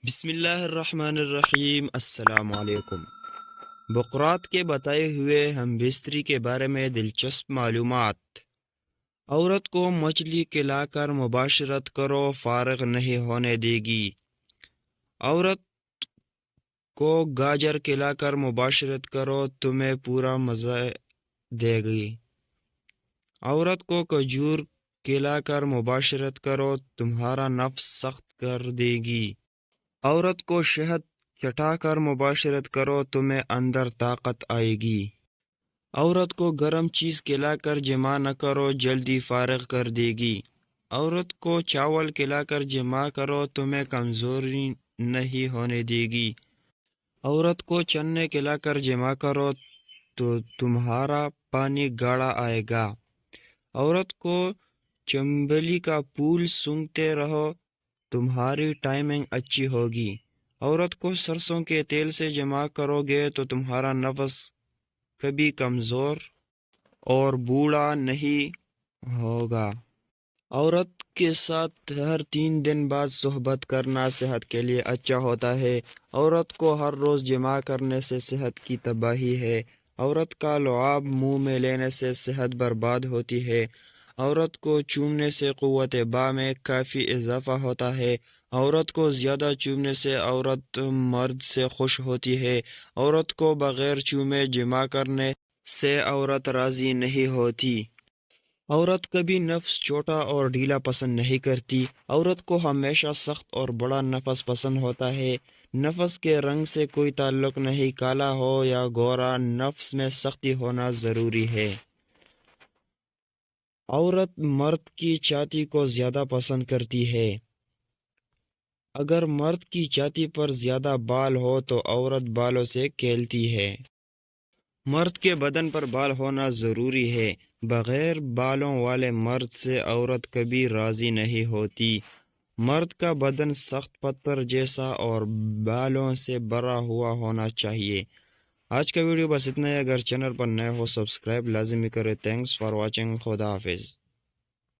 بسم اللہ الرحمن الرحیم۔ السلام علیکم۔ بقرات کے بتائے ہوئے ہم بستری کے بارے میں دلچسپ معلومات۔ عورت کو مچھلی کھلا کر مباشرت کرو، فارغ نہیں ہونے دے گی۔ عورت کو گاجر کھلا کر مباشرت کرو، تمہیں پورا مزہ دے گی۔ عورت کو کھجور کھلا کر مباشرت کرو، تمہارا نفس سخت کر دے گی۔ عورت کو شہد چٹا کر مباشرت کرو، تمہیں اندر طاقت آئے گی۔ عورت کو گرم چیز کھلا کر جمع نہ کرو، جلدی فارغ کر دے گی۔ عورت کو چاول کھلا کر جمع کرو، تمہیں کمزوری نہیں ہونے دے گی۔ عورت کو چنے کھلا کر جمع کرو تو تمہارا پانی گاڑھا آئے گا۔ عورت کو چنبیلی کا پھول سونگھتے رہو، تمہاری ٹائمنگ اچھی ہوگی۔ عورت کو سرسوں کے تیل سے جمع کرو گے تو تمہارا نفس کبھی کمزور اور بوڑھا نہیں ہوگا۔ عورت کے ساتھ ہر 3 دن بعد صحبت کرنا صحت کے لیے اچھا ہوتا ہے۔ عورت کو ہر روز جمع کرنے سے صحت کی تباہی ہے۔ عورت کا لعاب منہ میں لینے سے صحت برباد ہوتی ہے۔ عورت کو چومنے سے قوت با میں کافی اضافہ ہوتا ہے۔ عورت کو زیادہ چومنے سے عورت مرد سے خوش ہوتی ہے۔ عورت کو بغیر چومے جمع کرنے سے عورت راضی نہیں ہوتی۔ عورت کبھی نفس چھوٹا اور ڈھیلا پسند نہیں کرتی۔ عورت کو ہمیشہ سخت اور بڑا نفس پسند ہوتا ہے۔ نفس کے رنگ سے کوئی تعلق نہیں، کالا ہو یا گورا، نفس میں سختی ہونا ضروری ہے۔ عورت مرد کی چھاتی کو زیادہ پسند کرتی ہے۔ اگر مرد کی چھاتی پر زیادہ بال ہو تو عورت بالوں سے کھیلتی ہے۔ مرد کے بدن پر بال ہونا ضروری ہے۔ بغیر بالوں والے مرد سے عورت کبھی راضی نہیں ہوتی۔ مرد کا بدن سخت پتھر جیسا اور بالوں سے بھرا ہوا ہونا چاہیے۔ آج کا ویڈیو بس اتنا ہے۔ اگر چینل پر نئے ہو سبسکرائب لازمی کرے۔ Thanks for watching. خدا حافظ۔